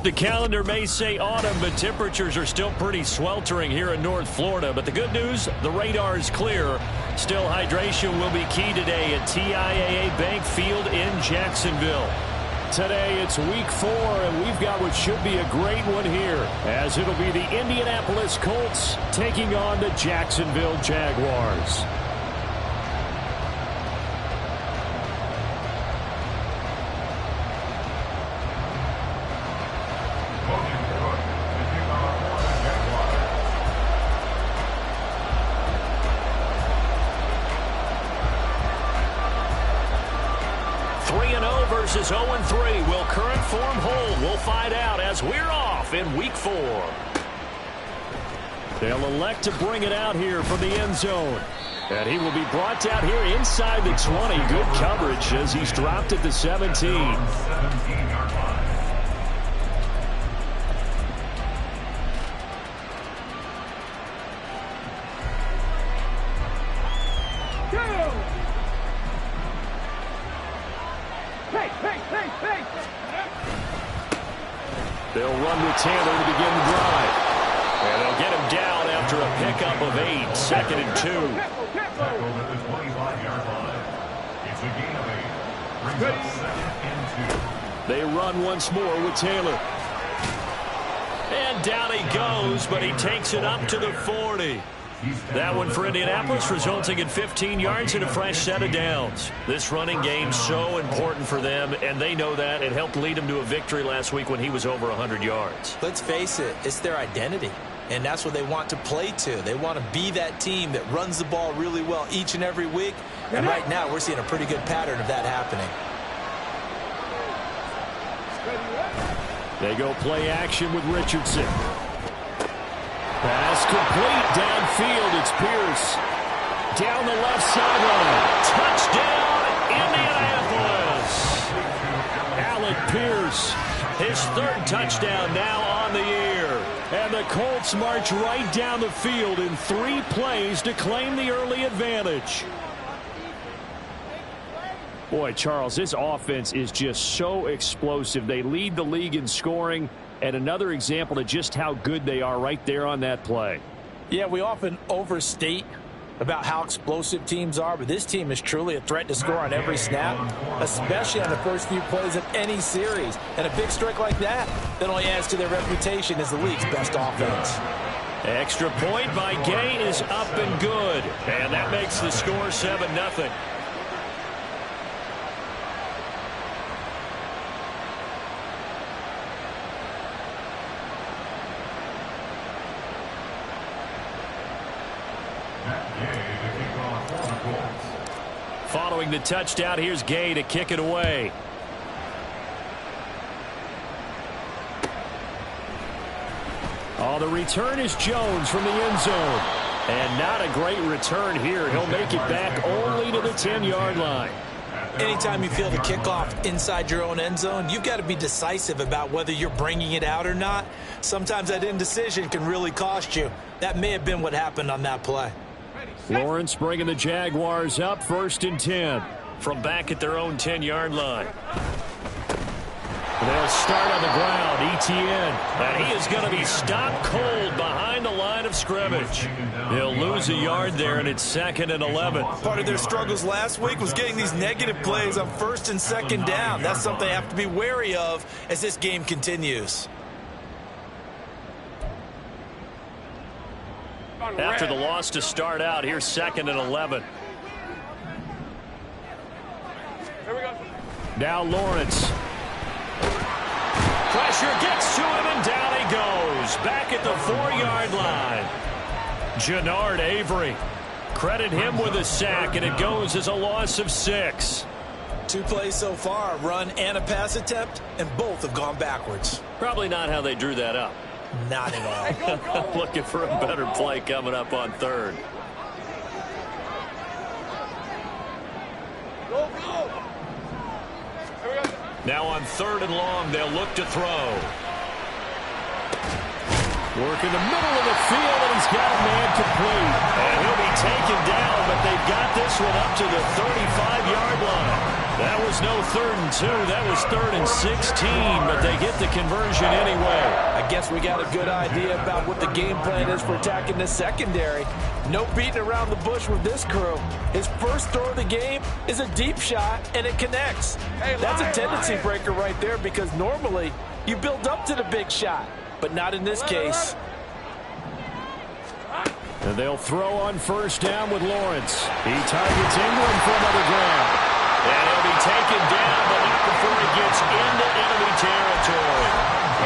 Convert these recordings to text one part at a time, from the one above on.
The calendar may say autumn, but temperatures are still pretty sweltering here in North Florida. But the good news, the radar is clear. Still, hydration will be key today at TIAA Bank Field in Jacksonville. Today, it's week 4, and we've got what should be a great one here, as it'll be the Indianapolis Colts taking on the Jacksonville Jaguars. Versus 0-3. Will current form hold? We'll find out as we're off in week 4. They'll elect to bring it out here from the end zone. And he will be brought down here inside the 20. Good coverage as he's dropped at the 17. They'll run with Taylor to begin the drive. And they'll get him down after a pickup of 8. 2nd and 2. Tackled at the 25-yard line. It's a gain of 8. Brings up 2nd and 2. They run once more with Taylor. And down he goes, but he takes it up to the 40. That one for Indianapolis, resulting in 15 yards and a fresh set of downs. This running game so important for them, and they know that. It helped lead them to a victory last week when he was over 100 yards. Let's face it, it's their identity, and that's what they want to play to. They want to be that team that runs the ball really well each and every week, and right now we're seeing a pretty good pattern of that happening. They go play action with Richardson. Pass complete downfield. It's Pierce. Down the left sideline. Touchdown, Indianapolis. Alec Pierce, his 3rd touchdown now on the year. And the Colts march right down the field in 3 plays to claim the early advantage. Boy, Charles, this offense is just so explosive. They lead the league in scoring. And another example of just how good they are right there on that play. Yeah, we often overstate about how explosive teams are, but this team is truly a threat to score on every snap, especially on the first few plays of any series. And a big strike like that only adds to their reputation as the league's best offense. Extra point by Gay is up and good. And that makes the score 7-0. Following the touchdown, here's Gay to kick it away. Oh, the return is Jones from the end zone. And not a great return here. He'll make it back only to the 10-yard line. Anytime you feel the kickoff inside your own end zone, you've got to be decisive about whether you're bringing it out or not. Sometimes that indecision can really cost you. That may have been what happened on that play. Lawrence bringing the Jaguars up 1st and 10 from back at their own 10-yard line. They'll start on the ground. Etienne, and he is going to be stopped cold behind the line of scrimmage. They'll lose a yard there, and it's 2nd and 11. Part of their struggles last week was getting these negative plays on 1st and 2nd down. That's something they have to be wary of as this game continues. After the loss to start out, here's 2nd and 11. Now Lawrence. Pressure gets to him, and down he goes. Back at the 4-yard line. Jannard Avery. Credit him with a sack, and it goes as a loss of 6. 2 plays so far, a run and a pass attempt, and both have gone backwards. Probably not how they drew that up. Not at all. Looking for a better play coming up on 3rd. Now on 3rd and long, they'll look to throw. Work in the middle of the field, and he's got a man complete. And he'll be taken down, but they've got this one up to the 35-yard line. That was no 3rd and 2. That was 3rd and 16, but they get the conversion anyway. I guess we got a good idea about what the game plan is for attacking the secondary. No beating around the bush with this crew. His first throw of the game is a deep shot, and it connects. That's a tendency breaker right there because normally you build up to the big shot, but not in this case. And they'll throw on first down with Lawrence. He targets Ingram for another grab. And he'll be taken down, but not before he gets into enemy territory.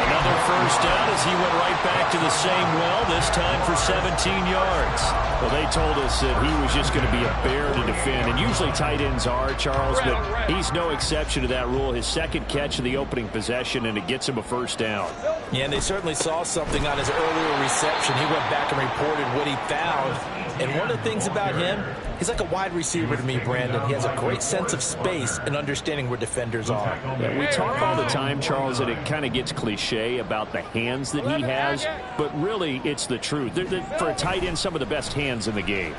Another first down as he went right back to the same well, this time for 17 yards. Well, they told us that he was just going to be a bear to defend, and usually tight ends are, Charles, but he's no exception to that rule. His second catch of the opening possession, and it gets him a first down. Yeah, and they certainly saw something on his earlier reception. He went back and reported what he found. And one of the things about him, he's like a wide receiver to me, Brandon. He has a great sense of space and understanding where defenders are. Yeah, we talk all the time, Charles, that it kind of gets cliche about the hands that he has, but really it's the truth. For a tight end, some of the best hands in the game.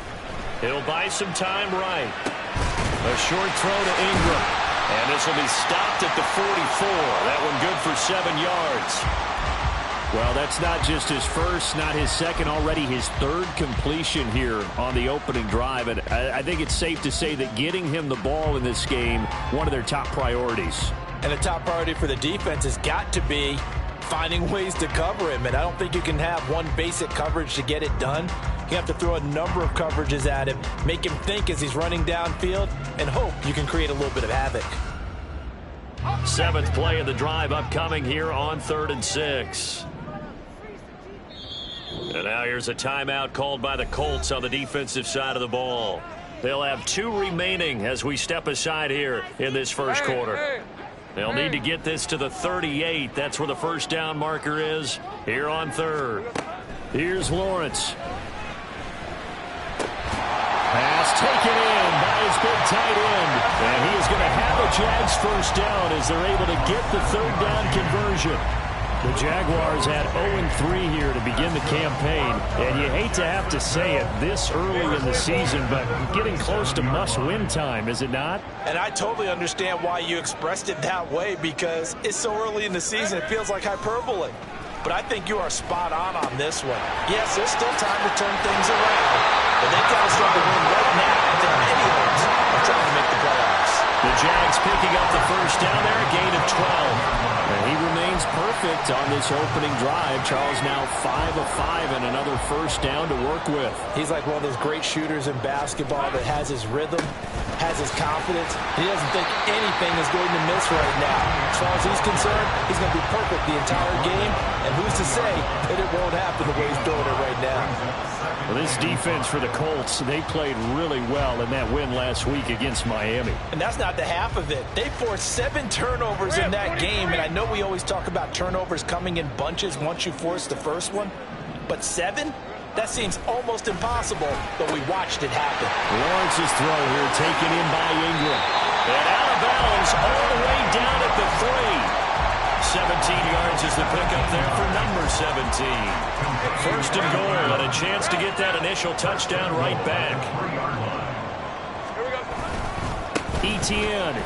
He'll buy some time right. A short throw to Ingram. And this will be stopped at the 44. That one good for 7 yards. Well, that's not just his first, not his second, already his 3rd completion here on the opening drive. And I think it's safe to say that getting him the ball in this game, one of their top priorities. And the top priority for the defense has got to be finding ways to cover him. And I don't think you can have one basic coverage to get it done. You have to throw a number of coverages at him, make him think as he's running downfield, and hope you can create a little bit of havoc. 7th play of the drive upcoming here on 3rd and 6. And now here's a timeout called by the Colts on the defensive side of the ball. They'll have 2 remaining as we step aside here in this first quarter. They'll need to get this to the 38. That's where the first down marker is here on 3rd. Here's Lawrence. Pass taken in by his big tight end. And he is going to have a Jags first down as they're able to get the 3rd down conversion. The Jaguars had 0-3 here to begin the campaign, and you hate to have to say it this early in the season, but getting close to must-win time, is it not? And I totally understand why you expressed it that way, because it's so early in the season, it feels like hyperbole. But I think you are spot on this one. Yes, there's still time to turn things around, but they've got to start to win right now if they have any hopes of trying to make the playoffs. The Jags picking up the first down there, a gain of 12. And he remains perfect on this opening drive. Charles now 5 of 5 and another first down to work with. He's like one of those great shooters in basketball that has his rhythm, has his confidence. He doesn't think anything is going to miss right now. As far as he's concerned, he's going to be perfect the entire game. And who's to say that it won't happen the way he's doing it right now? Well, this defense for the Colts, they played really well in that win last week against Miami. And that's not the half of it. They forced 7 turnovers in that game, and I know we always talk about turnovers coming in bunches once you force the first one, but 7? That seems almost impossible, but we watched it happen. Lawrence's throw here taken in by Ingram. And out of bounds all the way down at the 3. 17 yards is the pickup there for number 17. First and goal and a chance to get that initial touchdown right back. Etienne.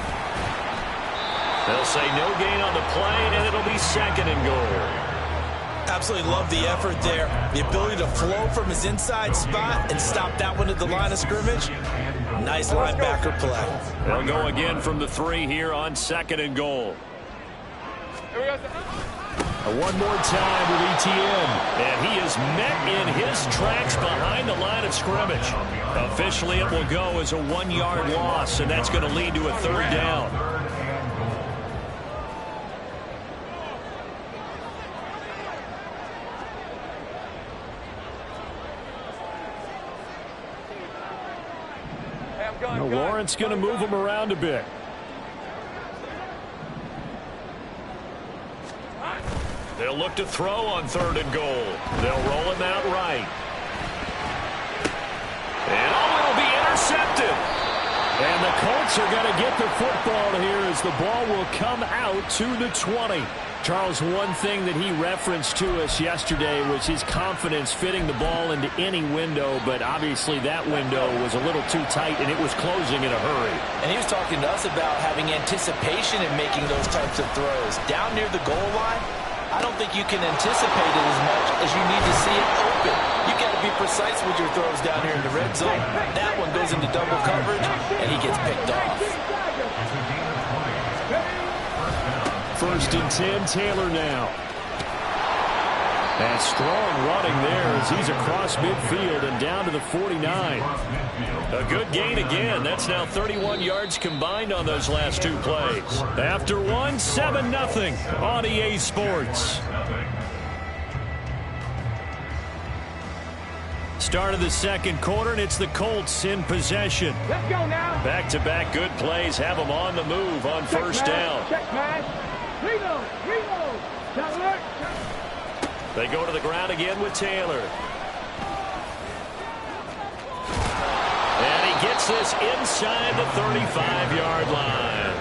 They'll say no gain on the play, and it'll be 2nd and goal. Absolutely love the effort there. The ability to flow from his inside spot and stop that one at the line of scrimmage. Nice linebacker play. They'll go again from the 3 here on 2nd and goal. One more time with Etienne. And he is met in his tracks behind the line of scrimmage. Officially, it will go as a 1-yard loss, and that's going to lead to a 3rd down. Lawrence going to move him around a bit. They'll look to throw on 3rd and goal. They'll roll him out right. And it'll be intercepted. And the Colts Colts are going to get the football here as the ball will come out to the 20. Charles, one thing that he referenced to us yesterday was his confidence fitting the ball into any window, but obviously that window was a little too tight, and it was closing in a hurry. And he was talking to us about having anticipation in making those types of throws. Down near the goal line, I don't think you can anticipate it as much as you need to see it open. You got to be precise with your throws down here in the red zone. That one goes into double coverage, and he gets picked off. First and 10, Taylor now. And strong running there as he's across midfield and down to the 49. A good gain again. That's now 31 yards combined on those last two plays. After one, 7-0 on EA Sports. Start of the second quarter, and it's the Colts in possession. Let's go now. Back-to-back good plays have them on the move on first down. Check, man. Reload. They go to the ground again with Taylor. And he gets this inside the 35-yard line.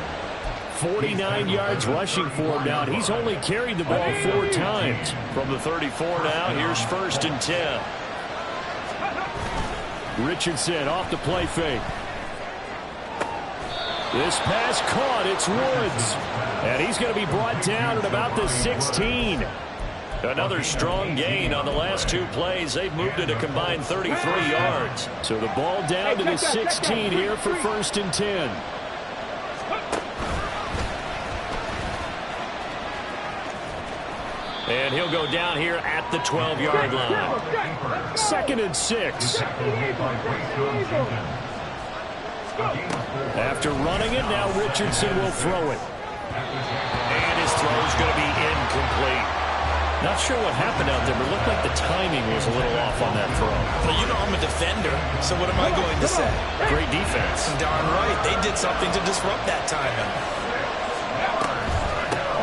49 yards rushing for him now. He's only carried the ball 4 times. From the 34 now, here's first and 10. Richardson off the play fake. This pass caught. It's Woods. And he's going to be brought down at about the 16. Another strong gain on the last two plays. They've moved it a combined 33 yards. So the ball down to the 16 here for first and 10. And he'll go down here at the 12-yard line. Second and 6. After running it, now Richardson will throw it. And his throw's going to be incomplete. Not sure what happened out there, but it looked like the timing was a little off on that throw. Well, you know I'm a defender, so what am I going to say? Great defense. Darn right. They did something to disrupt that timing.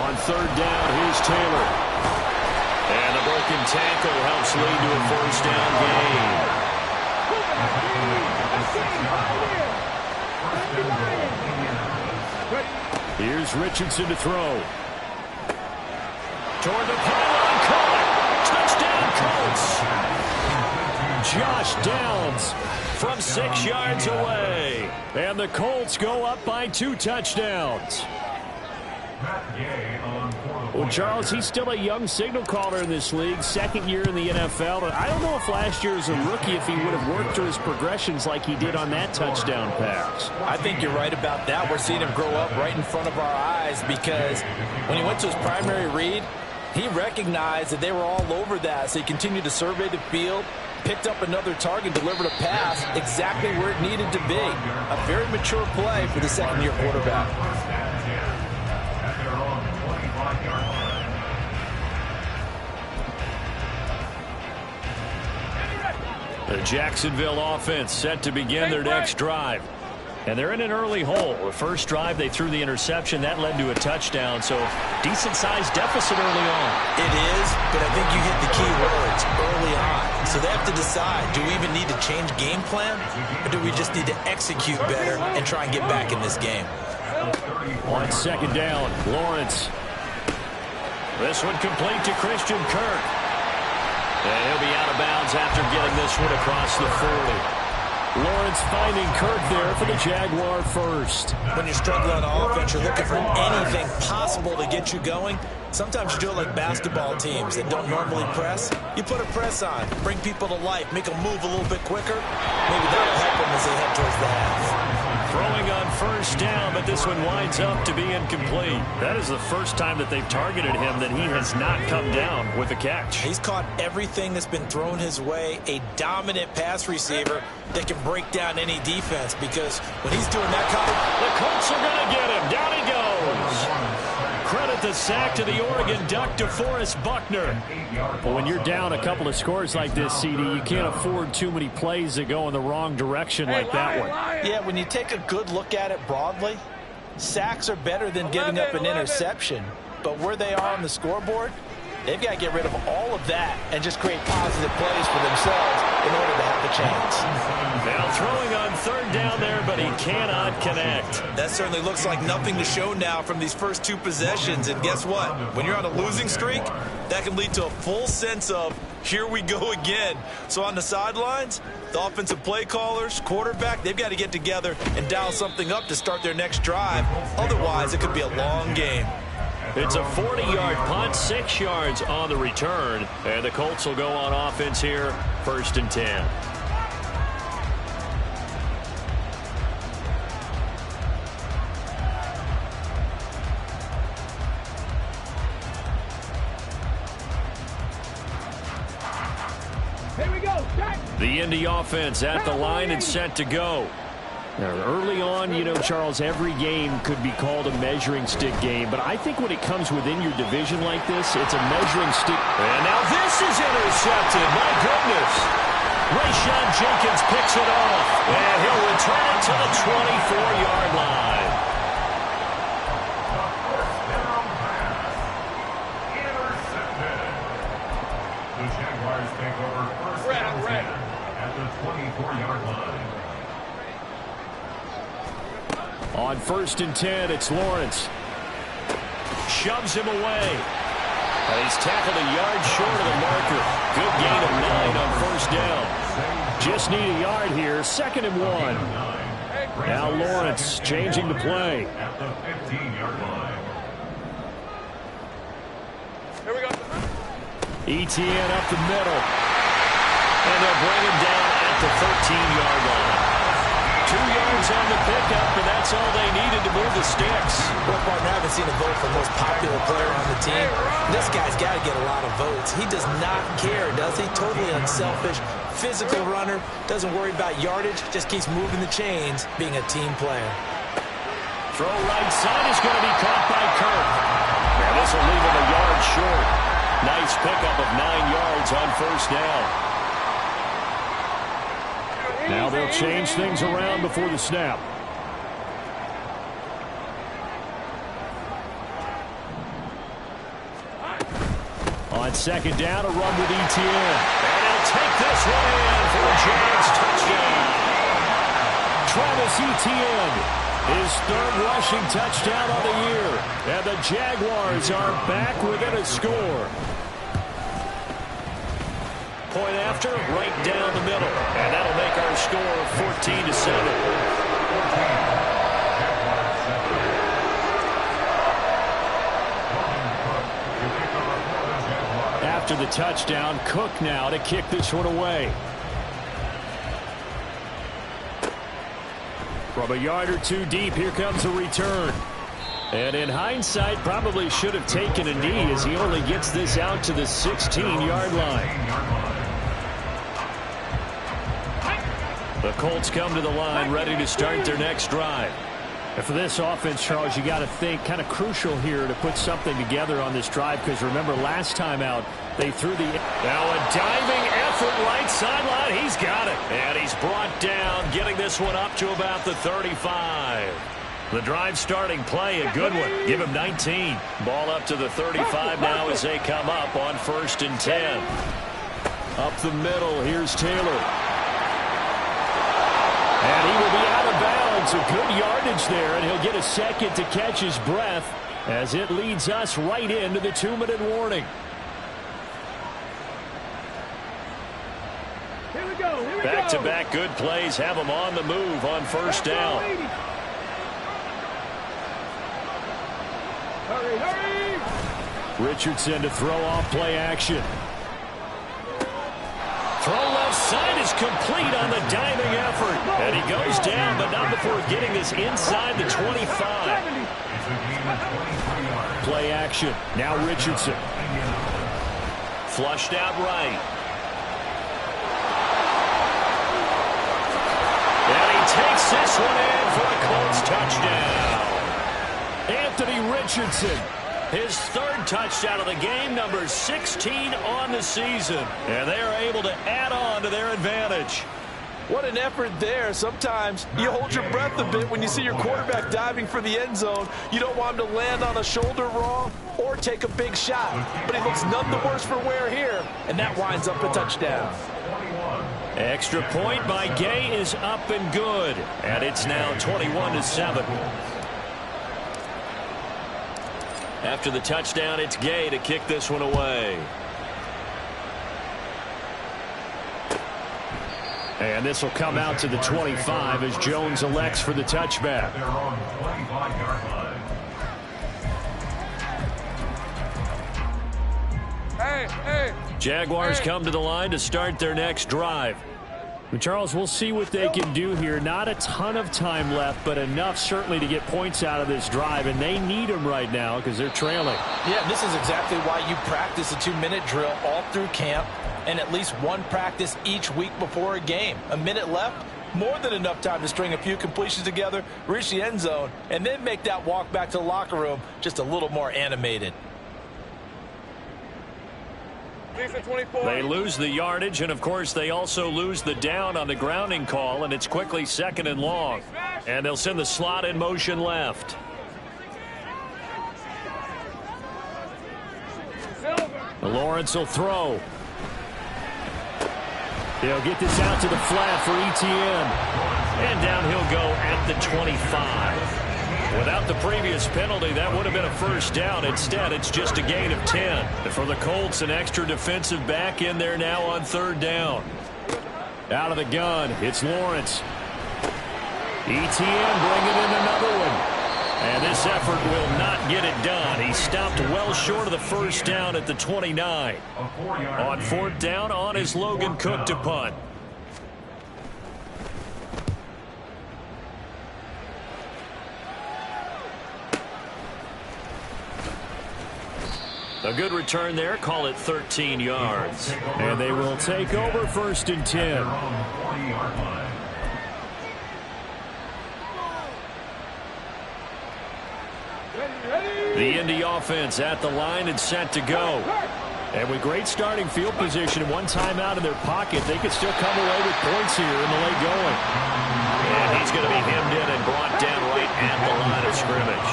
On third down, here's Taylor. And the broken tackle helps lead to a first down gain. Here's Richardson to throw. Toward the pylon, caught. Touchdown, Colts. Josh Downs from 6 yards away. And the Colts go up by 2 touchdowns. Well, Charles, he's still a young signal caller in this league, second year in the NFL. But I don't know if last year as a rookie if he would have worked through his progressions like he did on that touchdown pass. I think you're right about that. We're seeing him grow up right in front of our eyes because when he went to his primary read, he recognized that they were all over that. So he continued to survey the field, picked up another target, delivered a pass exactly where it needed to be. A very mature play for the second-year quarterback. The Jacksonville offense set to begin their next drive. And they're in an early hole. The first drive, they threw the interception. That led to a touchdown. So decent-sized deficit early on. It is, but I think you hit the key words early on. So they have to decide, do we even need to change game plan? Or do we just need to execute better and try and get back in this game? On second down, Lawrence. This one complete to Christian Kirk. And he'll be out of bounds after getting this one across the 40. Lawrence finding Kirk there for the Jaguar first. When you're struggling on offense, you're looking for anything possible to get you going. Sometimes you do it like basketball teams that don't normally press. You put a press on, bring people to life, make them move a little bit quicker. Maybe that'll help them as they head towards the half. Throwing on first down, but this one winds up to be incomplete. That is the first time that they've targeted him that he has not come down with a catch. He's caught everything that's been thrown his way. A dominant pass receiver that can break down any defense because when he's doing that kind of... The Colts are going to get him. Down he goes. Credit the sack to the Oregon Duck, DeForest Buckner. But when you're down a couple of scores like this, CD, you can't afford too many plays that go in the wrong direction like that one. Yeah, when you take a good look at it broadly, sacks are better than giving up an interception. But where they are on the scoreboard, They've got to get rid of all of that and just create positive plays for themselves in order to have a chance. Now throwing on third down there, but he cannot connect. That certainly looks like nothing to show now from these first two possessions. And guess what? When you're on a losing streak, that can lead to a full sense of, here we go again. So on the sidelines, the offensive play callers, quarterback, they've got to get together and dial something up to start their next drive. Otherwise, it could be a long game. It's a 40-yard punt, 6 yards on the return. And the Colts will go on offense here, 1st and 10. Here we go. Jack. The Indy offense at the line and set to go. Now, early on, you know, Charles, every game could be called a measuring stick game. But I think when it comes within your division like this, it's a measuring stick. And now this is intercepted. My goodness. Rayshon Jenkins picks it off. And he'll return it to the 24-yard line. Intercepted. The Jaguars take over 1st and 10 at the 24-yard line. On 1st and 10, it's Lawrence. Shoves him away. And he's tackled a yard short of the marker. Good gain of 9 on 1st down. Just need a yard here. 2nd and 1. Now Lawrence changing the play. At the 15-yard line. Here we go. ETN up the middle. And they'll bring him down at the 13-yard line. 2 yards on the pickup, and that's all they needed to move the sticks. Well, partner, I haven't seen a vote for most popular player on the team. This guy's got to get a lot of votes. He does not care, does he? Totally unselfish, physical runner, doesn't worry about yardage, just keeps moving the chains, being a team player. Throw right side is going to be caught by Kirk. And this will leave him a yard short. Nice pickup of 9 yards on 1st down. Now they'll change things around before the snap. On 2nd down, a run with ETN. And he'll take this one in for a Jags touchdown. Travis Etienne, his 3rd rushing touchdown of the year. And the Jaguars are back within a score. Point after, right down the middle. And that'll make our score 14-7. After the touchdown, Cook now to kick this one away. From a yard or 2 deep, here comes a return. And in hindsight, probably should have taken a knee as he only gets this out to the 16-yard line. The Colts come to the line, ready to start their next drive. And for this offense, Charles, you got to think kind of crucial here to put something together on this drive, because remember last time out, they threw the... Now a diving effort right sideline. He's got it. And he's brought down, getting this one up to about the 35. The drive starting play, a good one. Give him 19. Ball up to the 35 now as they come up on 1st and 10. Up the middle, here's Taylor. And he will be out of bounds. A good yardage there, and he'll get a second to catch his breath as it leads us right into the 2-minute warning. Here we go. Here we Back-to-back good plays have them on the move on 1st down. Hurry, hurry. Richardson to throw off play action. Throw left side is complete on the diving effort. And he goes down, but not before getting this inside the 25. Play action. Now Richardson. Flushed out right. And he takes this one in for a Colts touchdown. Anthony Richardson. His 3rd touchdown of the game, number 16 on the season. And they are able to add on to their advantage. What an effort there. Sometimes you hold your breath a bit when you see your quarterback diving for the end zone. You don't want him to land on a shoulder wrong or take a big shot. But he looks none the worse for wear here, and that winds up a touchdown. Extra point by Gay is up and good, and it's now 21-7. After the touchdown, it's Gay to kick this one away. And this will come out to the 25 as Jones elects for the touchback. They're on the 25-yard line. Jaguars come to the line to start their next drive. Charles, we'll see what they can do here. Not a ton of time left, but enough certainly to get points out of this drive, and they need them right now because they're trailing. Yeah, this is exactly why you practice a 2-minute drill all through camp and at least one practice each week before a game. A minute left, more than enough time to string a few completions together, reach the end zone, and then make that walk back to the locker room just a little more animated. They lose the yardage, and of course they also lose the down on the grounding call, and it's quickly 2nd and long. And they'll send the slot in motion left. Lawrence will throw. He'll get this out to the flat for Etienne. And down he'll go at the 25. Without the previous penalty, that would have been a first down. Instead, it's just a gain of 10. And for the Colts, an extra defensive back in there now on 3rd down. Out of the gun, it's Lawrence. Etienne bringing in another one. And this effort will not get it done. He stopped well short of the first down at the 29. On 4th down, on is Logan Cook to punt. A good return there. Call it 13 yards. And they will take over 1st and 10. The Indy offense at the line and set to go. And with great starting field position and one timeout in their pocket, they could still come away with points here in the late going. And he's going to be hemmed in and brought down right at the line of scrimmage.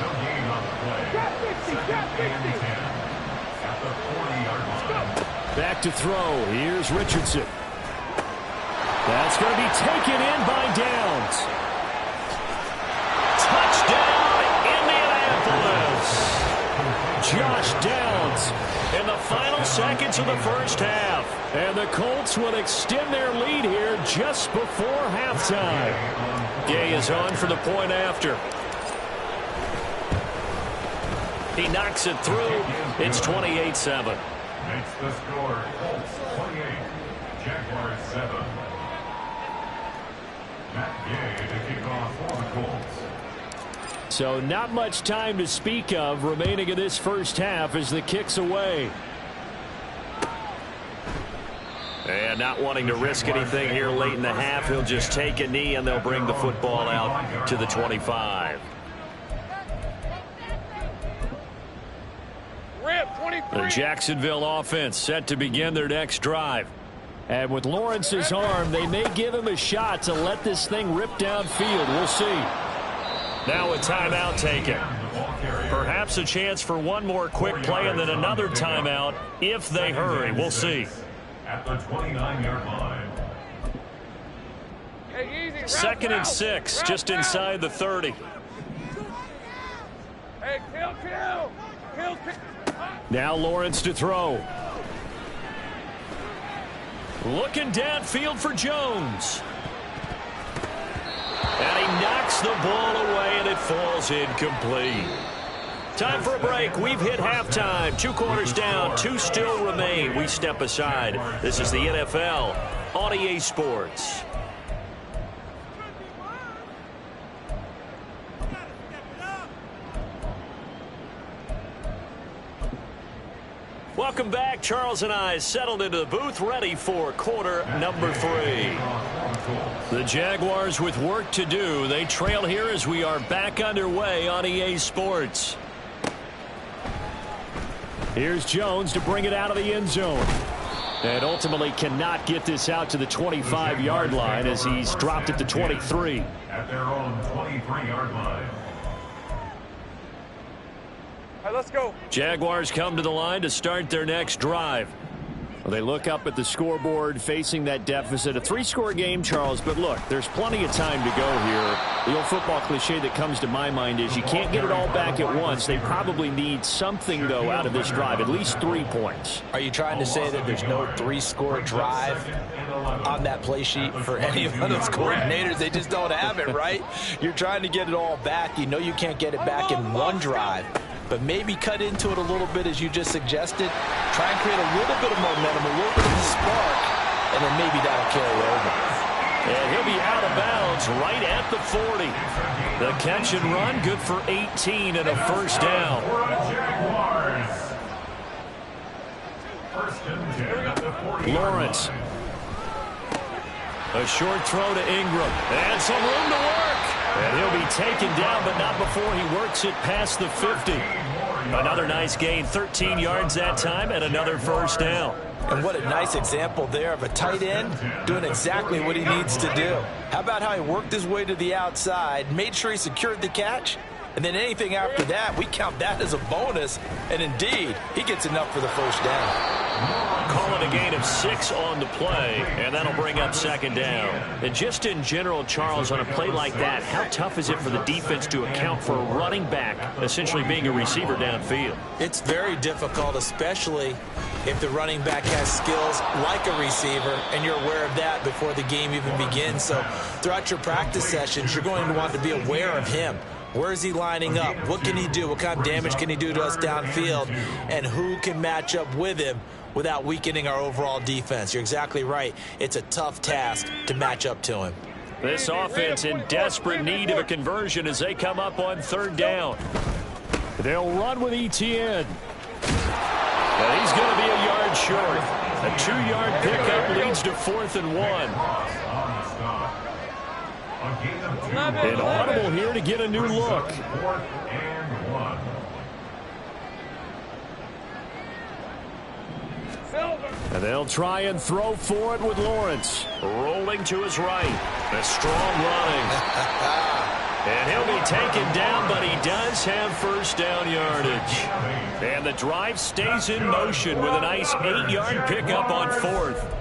No gain on the play. 2nd and 10 at the 40-yard line. Back to throw. Here's Richardson. That's going to be taken in by Downs. Touchdown, Indianapolis. Josh Downs In the final seconds of the first half. And the Colts will extend their lead here just before halftime. Gay is on for the point after. He knocks it through. It's 28-7. Makes the score Colts 28, Jaguars 7. Matt Gay to kick off for the Colts. So not much time to speak of remaining in this first half as the kick's away. And not wanting to risk anything here late in the half, he'll just take a knee and they'll bring the football out to the 25. The Jacksonville offense set to begin their next drive. And with Lawrence's arm, they may give him a shot to let this thing rip downfield. We'll see. Now a timeout taken. Perhaps a chance for one more quick play and then another timeout if they hurry. We'll see. At the 29-yard line. 2nd and 6, just inside the 30. Hey, kill. Now Lawrence to throw. Looking downfield for Jones. And he knocks the ball away, and it falls incomplete. Time for a break. We've hit halftime. 2 quarters down, 2 still remain. We step aside. This is the NFL on EA Sports. Welcome back. Charles and I settled into the booth, ready for quarter number 3. The Jaguars with work to do. They trail here as we are back underway on EA Sports. Here's Jones to bring it out of the end zone. And ultimately cannot get this out to the 25-yard line as he's dropped it to 23. At their own 23-yard line. All right, let's go. Jaguars come to the line to start their next drive. Well, they look up at the scoreboard facing that deficit. A 3-score game, Charles, but look, there's plenty of time to go here. The old football cliche that comes to my mind is you can't get it all back at once. They probably need something, though, out of this drive, at least 3 points. Are you trying to say that there's no 3-score drive on that play sheet for any of those coordinators? They just don't have it, right? You're trying to get it all back. You know you can't get it back in one drive. But maybe cut into it a little bit as you just suggested. Try and create a little bit of momentum, a little bit of a spark, and then maybe that'll carry over. And he'll be out of bounds right at the 40. The catch and run good for 18 and a first down. Lawrence. A short throw to Ingram. And some room to work. And he'll be taken down, but not before he works it past the 50. Another nice gain, 13 yards that time, and another first down. And what a nice example there of a tight end doing exactly what he needs to do. How about how he worked his way to the outside, made sure he secured the catch, and then anything after that, we count that as a bonus. And indeed, he gets enough for the first down. Call it a gain of 6 on the play, and that'll bring up second down. And just in general, Charles, on a play like that, how tough is it for the defense to account for a running back essentially being a receiver downfield? It's very difficult, especially if the running back has skills like a receiver, and you're aware of that before the game even begins. So throughout your practice sessions, you're going to want to be aware of him. Where is he lining up? What can he do? What kind of damage can he do to us downfield? And who can match up with him without weakening our overall defense? You're exactly right. It's a tough task to match up to him. This offense in desperate need of a conversion as they come up on third down. They'll run with Etienne. And he's going to be a yard short. A 2-yard pickup leads to 4th and 1. An audible here to get a new look. And they'll try and throw for it with Lawrence. Rolling to his right. A strong running. And he'll be taken down, but he does have first down yardage. And the drive stays in motion with a nice 8-yard pickup on 4th.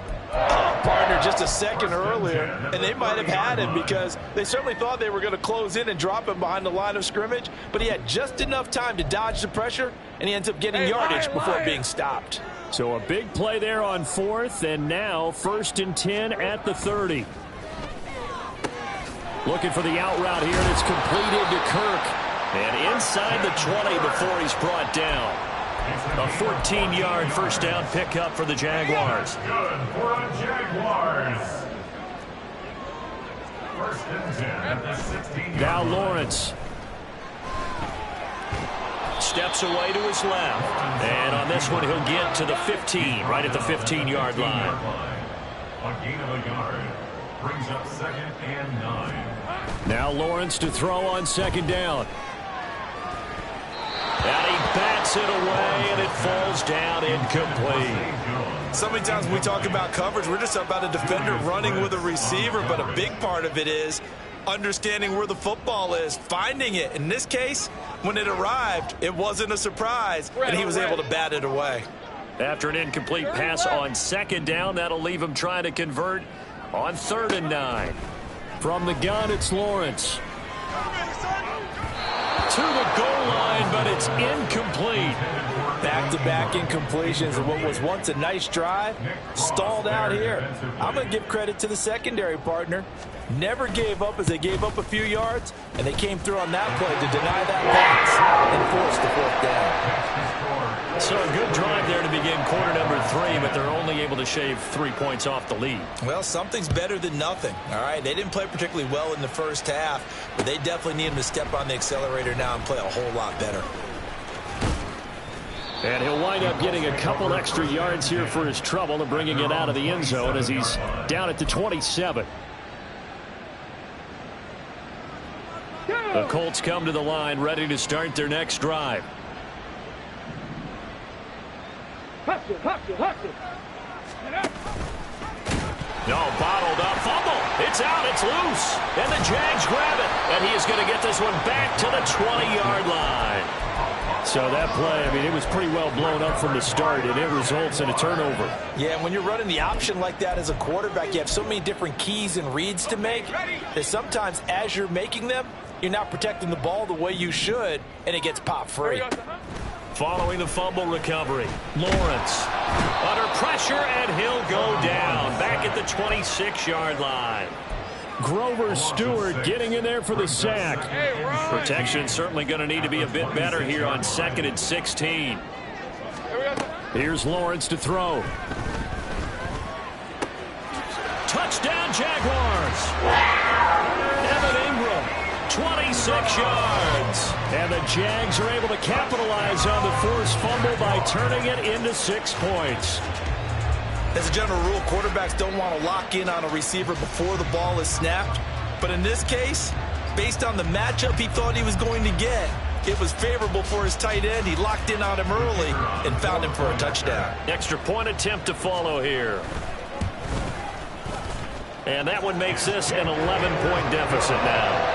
Partner just a second earlier, and they might have had him because they certainly thought they were going to close in and drop him behind the line of scrimmage, but he had just enough time to dodge the pressure, and he ends up getting yardage before being stopped. So a big play there on 4th, and now 1st and 10 at the 30. Looking for the out route here, and it's completed to Kirk. And inside the 20 before he's brought down. A 14-yard first down pickup for the Jaguars. Good for the Jaguars. 1st and 10 at the 16. Now Lawrence. Steps away to his left. And on this one, he'll get to the 15, right at the 15-yard line. A gain of a yard. Brings up 2nd and 9. Now Lawrence to throw on 2nd down. And he bats it away, and it falls down incomplete. So many times when we talk about coverage, we're just about a defender running with a receiver, but a big part of it is understanding where the football is, finding it. In this case, when it arrived, it wasn't a surprise, and he was able to bat it away. After an incomplete pass on 2nd down, that'll leave him trying to convert on 3rd and 9. From the gun, it's Lawrence. To the goal line, but it's incomplete. Back-to-back incompletions and what was once a nice drive stalled out here. I'm going to give credit to the secondary partner. Never gave up as they gave up a few yards, and they came through on that play to deny that pass and force the 4th down. So a good drive there to begin quarter number 3, but they're only able to shave 3 points off the lead. Well, something's better than nothing, all right? They didn't play particularly well in the first half, but they definitely need him to step on the accelerator now and play a whole lot better. And he'll wind up getting a couple extra yards here for his trouble and bringing it out of the end zone as he's down at the 27. The Colts come to the line ready to start their next drive. No, bottled up. Fumble. It's out. It's loose. And the Jags grab it. And he is going to get this one back to the 20-yard line. So that play, I mean, it was pretty well blown up from the start, and it results in a turnover. Yeah, and when you're running the option like that as a quarterback, you have so many different keys and reads to make that sometimes as you're making them, you're not protecting the ball the way you should, and it gets pop free. Following the fumble recovery, Lawrence under pressure, and he'll go down back at the 26-yard line. Grover Stewart getting in there for the sack. Protection certainly going to need to be a bit better here on 2nd and 16. Here's Lawrence to throw. Touchdown, Jaguars. Evan Ingram, 26 yards. And the Jags are able to capitalize on the forced fumble by turning it into 6 points. As a general rule, quarterbacks don't want to lock in on a receiver before the ball is snapped. But in this case, based on the matchup he thought he was going to get, it was favorable for his tight end. He locked in on him early and found him for a touchdown. Extra point attempt to follow here. And that one makes this an 11-point deficit now.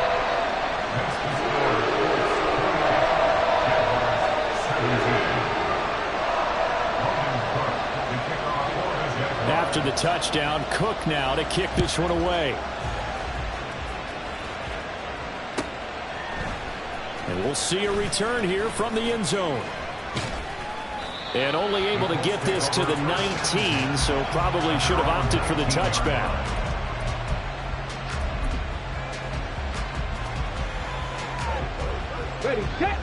After the touchdown, Cook now to kick this one away. And we'll see a return here from the end zone. And only able to get this to the 19, so probably should have opted for the touchback.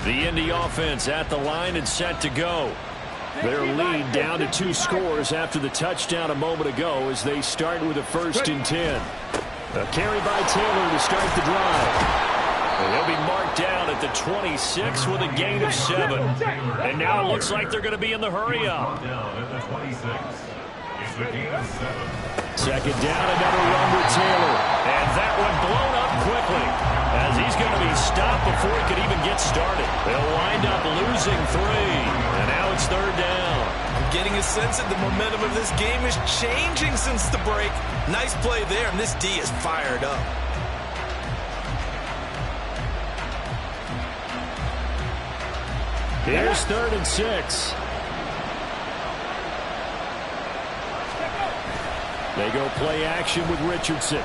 The Indy offense at the line and set to go. Their lead down to 2 scores after the touchdown a moment ago as they start with a 1st and 10. A carry by Taylor to start the drive. And he'll be marked down at the 26 with a gain of 7. And now it looks like they're going to be in the hurry-up. Second down, another run with Taylor. And that one blown up quickly as he's going to be stopped before he could even get started. They'll wind up losing 3. And now it's 3rd down. I'm getting a sense that the momentum of this game is changing since the break. Nice play there, and this D is fired up. Here's 3rd and 6. They go play action with Richardson.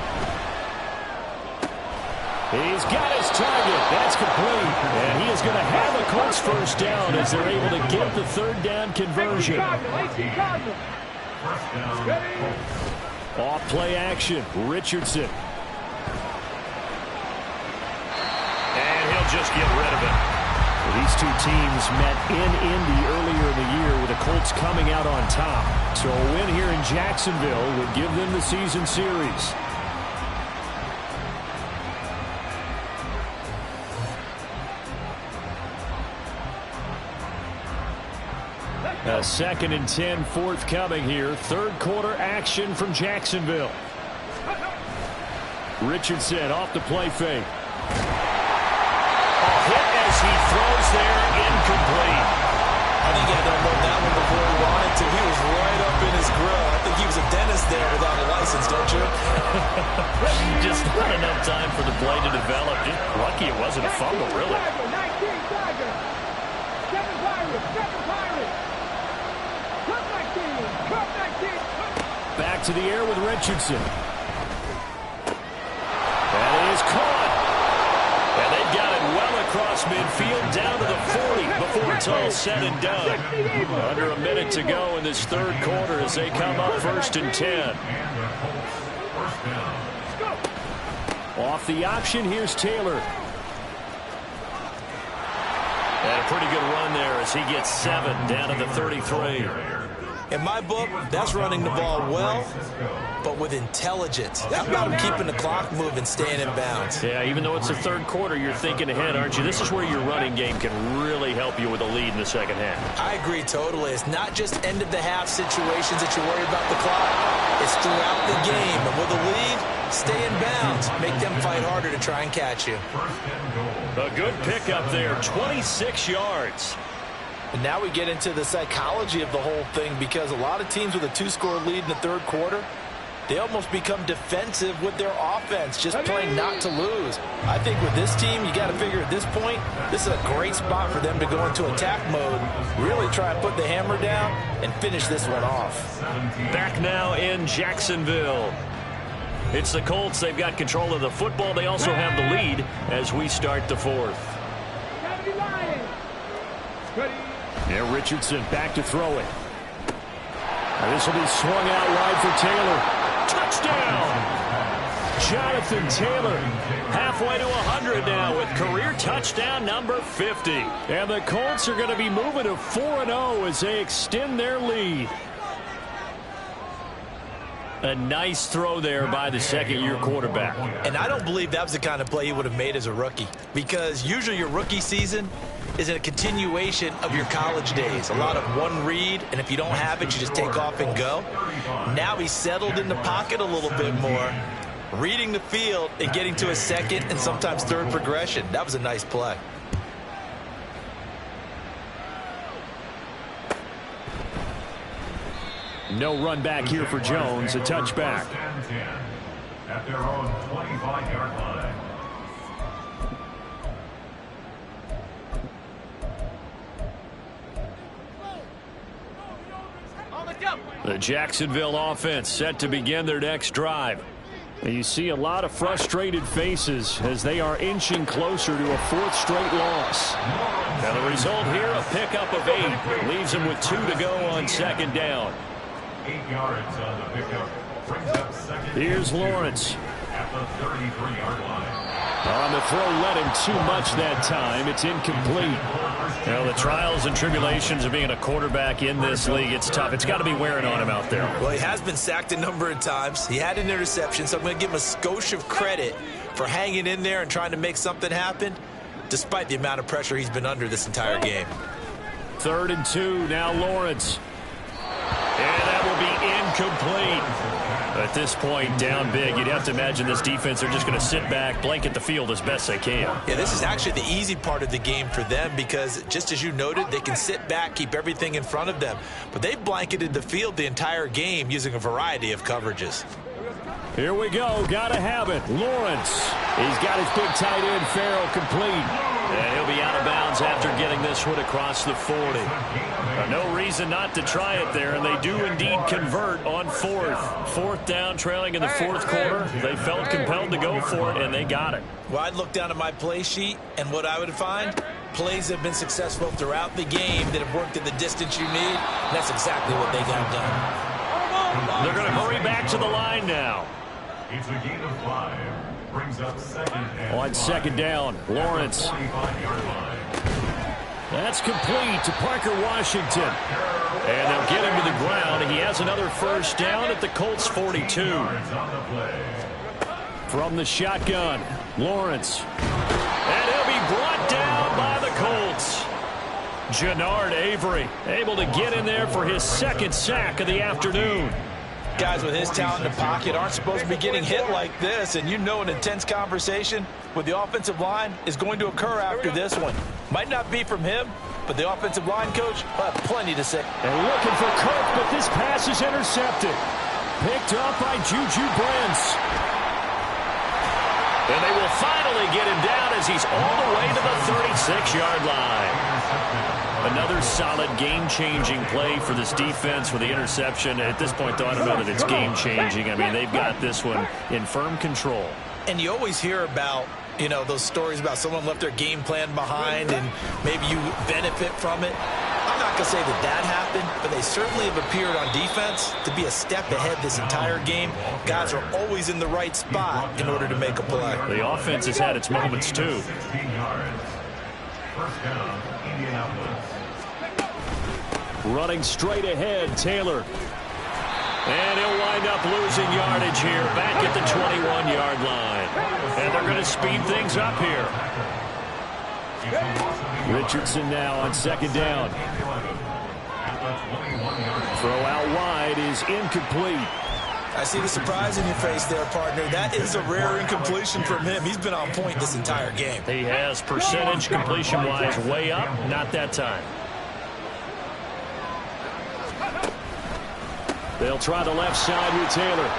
He's got his target. That's complete. And he is going to have a Colts 1st down as they're able to get the 3rd down conversion. Off play action, Richardson. And he'll just get rid of it. These two teams met in Indy earlier in the year with the Colts coming out on top. So a win here in Jacksonville would give them the season series. A 2nd and 10 forthcoming here. 3rd quarter action from Jacksonville. Richardson off the play fake. Hit as he throws there, incomplete. I think he had to unload that one before he wanted to. He was right up in his grill. I think he was a dentist there without a license, don't you? Just not enough time for the play to develop. Just lucky it wasn't a fumble, really. Back to the air with Richardson. That is caught. And they've got it well across midfield down to the 40 before it's all said and done. Under a minute to go in this 3rd quarter as they come up 1st and 10. Off the option, here's Taylor. And a pretty good run there as he gets 7 down to the 33. In my book, that's running the ball well, but with intelligence. How about him keeping the clock moving, staying in bounds? Yeah, even though it's the 3rd quarter, you're thinking ahead, aren't you? This is where your running game can really help you with a lead in the 2nd half. I agree totally. It's not just end-of-the-half situations that you worry about the clock. It's throughout the game. And with a lead, stay in bounds. Make them fight harder to try and catch you. A good pickup there, 26 yards. And now we get into the psychology of the whole thing because a lot of teams with a 2-score lead in the 3rd quarter, they almost become defensive with their offense, just playing not to lose. I think with this team, you got to figure at this point, this is a great spot for them to go into attack mode, really try and put the hammer down and finish this one off. Back now in Jacksonville. It's the Colts. They've got control of the football. They also have the lead as we start the fourth. Now Richardson back to throw it. And this will be swung out wide for Taylor. Touchdown! Jonathan Taylor halfway to 100 now with career touchdown number 50. And the Colts are going to be moving to 4-0 as they extend their lead. A nice throw there by the second-year quarterback. And I don't believe that was the kind of play he would have made as a rookie, because usually your rookie season is a continuation of your college days. A lot of one read, and if you don't have it, you just take off and go. Now he's settled in the pocket a little bit more, reading the field and getting to a second and sometimes third progression. That was a nice play. No run back here for Jones, a touchback. At their own 25-yard line. The Jacksonville offense set to begin their next drive. And you see a lot of frustrated faces as they are inching closer to a fourth straight loss. Now the result here, a pickup of 8. Leaves them with 2 to go on second down. 8 yards on the pickup. Brings up second. Here's Lawrence. At the 33-yard line. On the throw, led him too much that time. It's incomplete. Well, the trials and tribulations of being a quarterback in this league, it's tough. It's got to be wearing on him out there. Well, he has been sacked a number of times. He had an interception, so I'm going to give him a skosh of credit for hanging in there and trying to make something happen, despite the amount of pressure he's been under this entire game. 3rd and 2, now Lawrence. And that will be incomplete. At this point, down big, you'd have to imagine this defense are just going to sit back, blanket the field as best they can. Yeah, this is actually the easy part of the game for them because, just as you noted, they can sit back, keep everything in front of them. But they've blanketed the field the entire game using a variety of coverages. Here we go. Got to have it. Lawrence. He's got his big tight end, Farrell, complete. And he'll be out of bounds after getting this one across the 40. No reason not to try it there, and they do indeed convert on 4th. 4th down, trailing in the 4th quarter. They felt compelled to go for it, and they got it. Well, I'd look down at my play sheet, and what I would find, plays have been successful throughout the game that have worked in the distance you need. And that's exactly what they got done. They're going to hurry back to the line now. It's a gain of 5. Brings up second and on second down, Lawrence. 25-yard line. That's complete to Parker Washington. And they'll get him to the ground. He has another first down at the Colts 42. From the shotgun, Lawrence. And he'll be brought down by the Colts. Jannard Avery able to get in there for his 2nd sack of the afternoon. Guys with his talent in the pocket aren't supposed to be getting hit like this, and you know an intense conversation with the offensive line is going to occur after this one. Might not be from him, but the offensive line coach will have plenty to say. And looking for Kirk, but this pass is intercepted. Picked up by Juju Brents. And they will finally get him down as he's all the way to the 36-yard line. Another solid game-changing play for this defense with the interception. At this point, though, I don't know that it's game-changing. I mean, they've got this one in firm control. And you always hear about, you know, those stories about someone left their game plan behind and maybe you benefit from it. I'm not going to say that that happened, but they certainly have appeared on defense to be a step ahead this entire game. Guys are always in the right spot in order to make a play. The offense has had its moments, too. 16 yards. First down, Indianapolis. Running straight ahead, Taylor. And he'll wind up losing yardage here, back at the 21-yard line. And they're going to speed things up here. Richardson now on second down. Throw out wide is incomplete. I see the surprise in your face there, partner. That is a rare incompletion from him. He's been on point this entire game. He has percentage completion-wise way up, not that time. They'll try the left side with Taylor.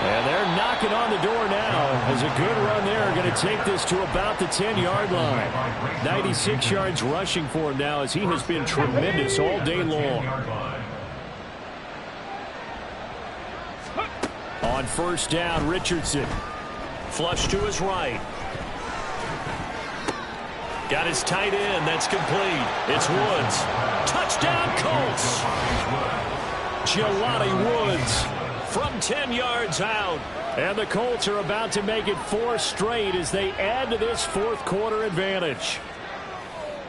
And they're knocking on the door now as a good run there. Going to take this to about the 10-yard line. 96 yards rushing for him now as he has been tremendous all day long. On first down, Richardson. Flush to his right. Got his tight end. That's complete. It's Woods. Touchdown, Colts. Jelani Woods from 10 yards out. And the Colts are about to make it 4 straight as they add to this fourth quarter advantage.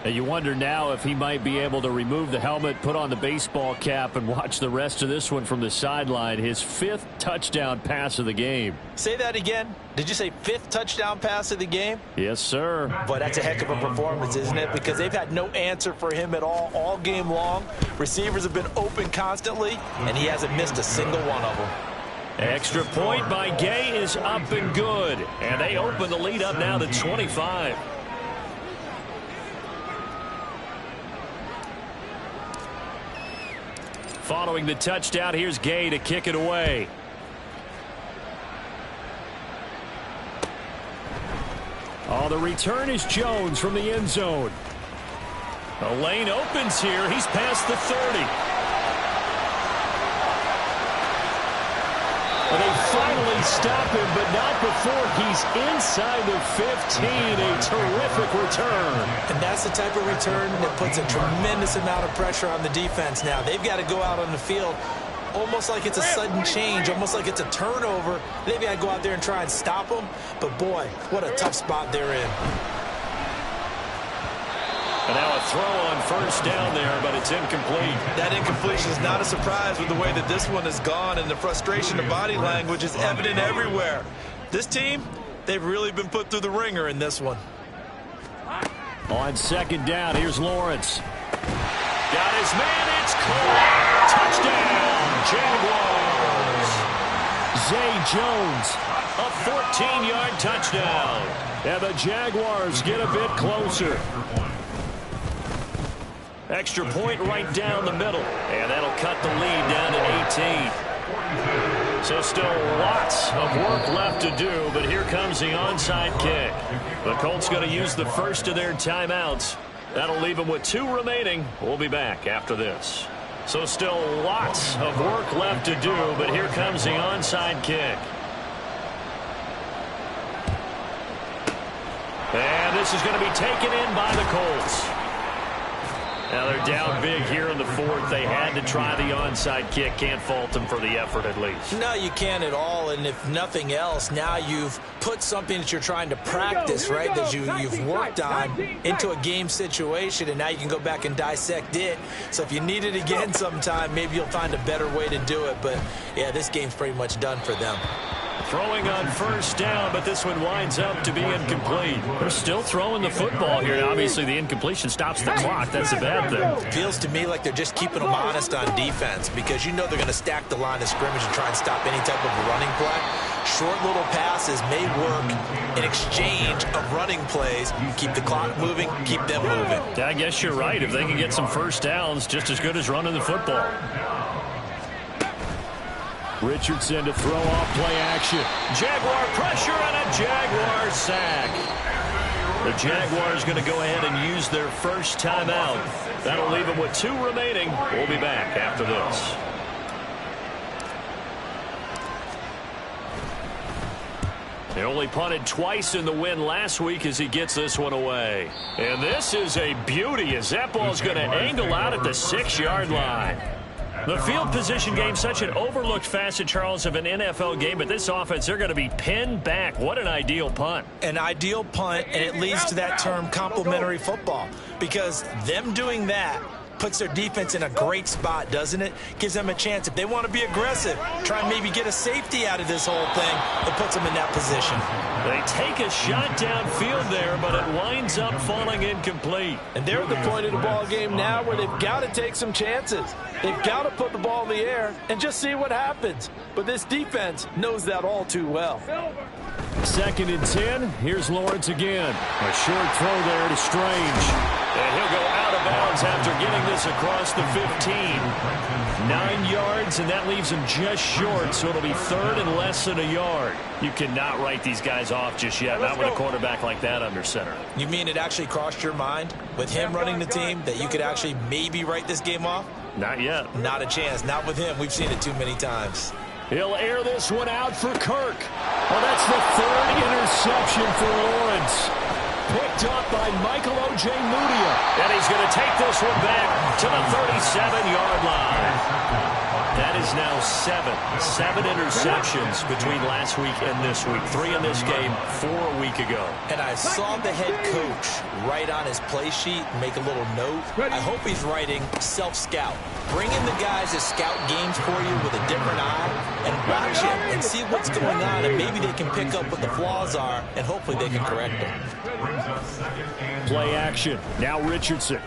And you wonder now if he might be able to remove the helmet, put on the baseball cap, and watch the rest of this one from the sideline. His 5th touchdown pass of the game. Say that again. Did you say 5th touchdown pass of the game? Yes, sir. Boy, that's a heck of a performance, isn't it? Because they've had no answer for him at all game long. Receivers have been open constantly, and he hasn't missed a single one of them. Extra point by Gay is up and good. And they open the lead up now to 25. Following the touchdown, here's Gay to kick it away. Oh, the return is Jones from the end zone. The lane opens here. He's past the 30. Well, they finally stop him, but not before he's inside the 15. A terrific return. And that's the type of return that puts a tremendous amount of pressure on the defense now. They've got to go out on the field almost like it's a sudden change, almost like it's a turnover. They've got to go out there and try and stop them. But, boy, what a tough spot they're in. And now a throw on first down there, but it's incomplete. That incompletion is not a surprise with the way that this one has gone, and the frustration of body language is evident everywhere. This team, they've really been put through the ringer in this one. On second down, here's Lawrence. Got his man, it's caught. Touchdown, Jaguars. Zay Jones, a 14-yard touchdown. And the Jaguars get a bit closer. Extra point right down the middle. And that'll cut the lead down to 18. So still lots of work left to do, but here comes the onside kick. The Colts going to use the first of their timeouts. That'll leave them with 2 remaining. We'll be back after this. So still lots of work left to do, but here comes the onside kick. And this is going to be taken in by the Colts. Now they're down big here in the 4th. They had to try the onside kick. Can't fault them for the effort at least. No, you can't at all. And if nothing else, now you've put something that you're trying to practice, right, that you've worked on into a game situation, and now you can go back and dissect it. So if you need it again sometime, maybe you'll find a better way to do it. But, yeah, this game's pretty much done for them. Throwing on first down, but this one winds up to be incomplete. They're still throwing the football here, and obviously the incompletion stops the clock. That's a bad thing. It feels to me like they're just keeping them honest on defense because you know they're going to stack the line of scrimmage and try and stop any type of running play. Short little passes may work in exchange of running plays. Keep the clock moving, keep them moving. I guess you're right. If they can get some first downs, just as good as running the football. Richardson to throw off play action. Jaguar pressure and a Jaguar sack. The Jaguars going to go ahead and use their first timeout. That'll leave them with 2 remaining. We'll be back after this. They only punted twice in the win last week as he gets this one away. And this is a beauty as that ball's going to angle out at the 6-yard line. The field position game, such an overlooked facet, Charles, of an NFL game, but this offense, they're going to be pinned back. What an ideal punt. An ideal punt, and it leads to that term complementary football, because them doing that puts their defense in a great spot, doesn't it? Gives them a chance. If they want to be aggressive, try and maybe get a safety out of this whole thing, it puts them in that position. They take a shot downfield there, but it winds up falling incomplete. And they're at the point of the ball game now where they've got to take some chances. They've got to put the ball in the air and just see what happens. But this defense knows that all too well. 2nd and 10. Here's Lawrence again. A short throw there to Strange. And he'll go out of of bounds after getting this across the 15. 9 yards, and that leaves him just short, so it'll be third and less than a yard. You cannot write these guys off just yet, not with a quarterback like that under center. You mean it actually crossed your mind with him running the team that you could actually maybe write this game off? Not yet. Not a chance. Not with him. We've seen it too many times. He'll air this one out for Kirk. Well, that's the third interception for Lawrence. Picked up by Michael O.J. Mudia. And he's going to take this one back to the 37-yard line. That is now 7 interceptions between last week and this week. 3 in this game, 4 a week ago. And I saw the head coach write on his play sheet, make a little note. I hope he's writing self-scout. Bring in the guys that scout games for you with a different eye and watch him and see what's going on, and maybe they can pick up what the flaws are, and hopefully they can correct them. Play action. Now Richardson.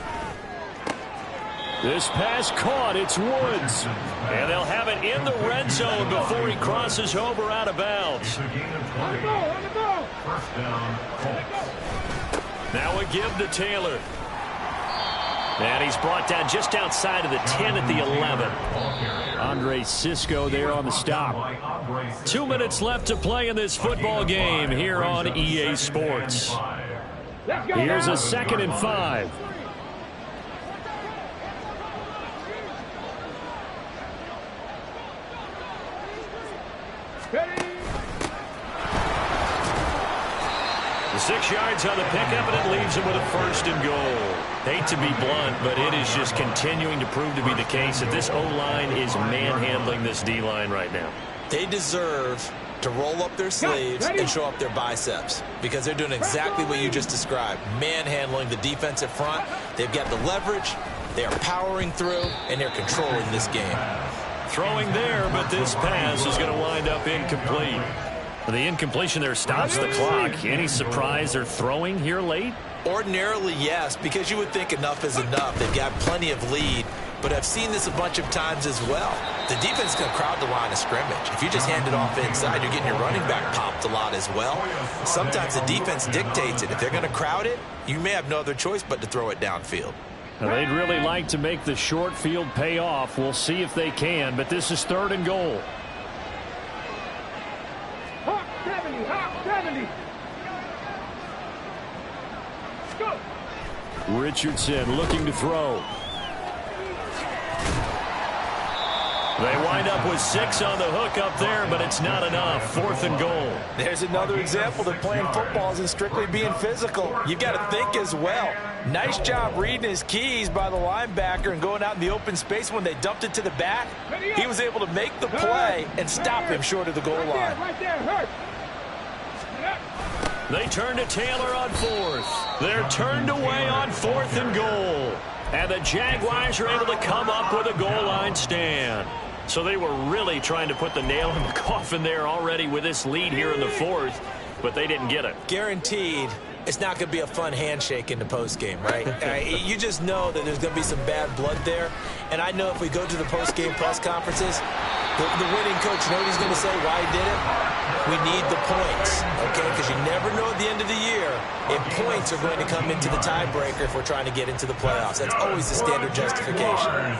This pass caught. It's Woods. And they'll have it in the red zone before he crosses over out of bounds. Now a give to Taylor. And he's brought down just outside of the 10 at the 11. Andre Cisco there on the stop. 2 minutes left to play in this football game here on EA Sports. Here's a 2nd and 5. The 6 yards on the pickup, and it leaves him with a 1st and goal. Hate to be blunt, but it is just continuing to prove to be the case that this O-line is manhandling this D-line right now. They deserve to roll up their sleeves and show up their biceps because they're doing exactly what you just described, manhandling the defensive front. They've got the leverage, they are powering through, and they're controlling this game. Throwing there, but this pass is going to wind up incomplete. The incompletion there stops the clock. Any surprise they're throwing here late? Ordinarily, yes, because you would think enough is enough. They've got plenty of lead, but I've seen this a bunch of times as well. The defense can crowd the line of scrimmage. If you just hand it off inside, you're getting your running back popped a lot as well. Sometimes the defense dictates it. If they're going to crowd it, you may have no other choice but to throw it downfield. Now, they'd really like to make the short field pay off. We'll see if they can, but this is 3rd and goal. Hawk 70. Go. Richardson looking to throw. They wind up with 6 on the hook up there, but it's not enough. 4th and goal. There's another example that playing football isn't strictly being physical. You've got to think as well. Nice job reading his keys by the linebacker and going out in the open space when they dumped it to the back. He was able to make the play and stop him short of the goal line. Right there, hurt. They turn to Taylor on 4th. They're turned away on 4th and goal. And the Jaguars are able to come up with a goal line stand. So they were really trying to put the nail in the coffin there already with this lead here in the 4th, but they didn't get it. Guaranteed it's not going to be a fun handshake in the postgame, right? You just know that there's going to be some bad blood there. And I know if we go to the postgame press conferences, the winning coach, you know what he's going to say, why he did it? We need the points, okay? Because you never know at the end of the year if points are going to come into the tiebreaker if we're trying to get into the playoffs. That's always the standard justification.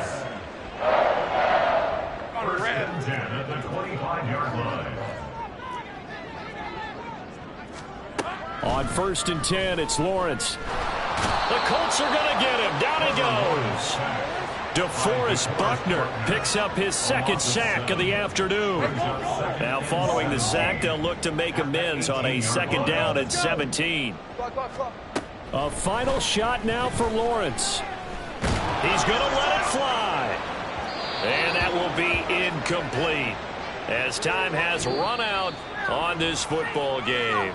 First and 10 at the 25-yard line. On 1st and 10, it's Lawrence. The Colts are going to get him. Down he goes. DeForest Buckner picks up his 2nd sack of the afternoon. Now following the sack, they'll look to make amends on a 2nd down and 17. A final shot now for Lawrence. He's going to let it fly. And that will be incomplete as time has run out on this football game.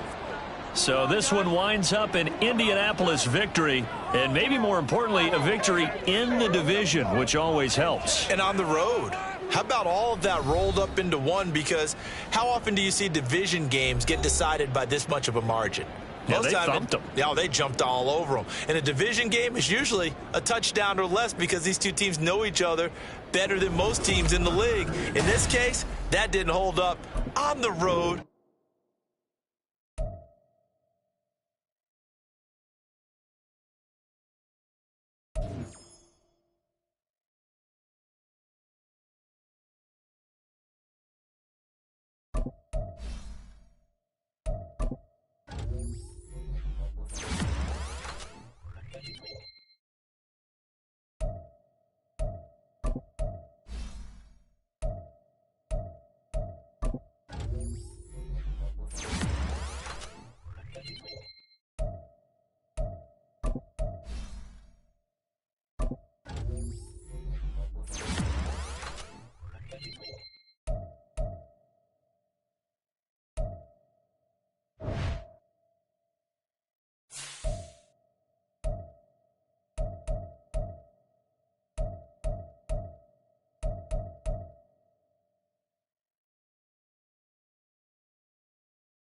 So this one winds up an Indianapolis victory, and maybe more importantly, a victory in the division, which always helps. And on the road. How about all of that rolled up into one? Because how often do you see division games get decided by this much of a margin? Yeah, they thumped them. Yeah, they jumped all over them. And a division game is usually a touchdown or less because these two teams know each other better than most teams in the league. In this case, that didn't hold up on the road.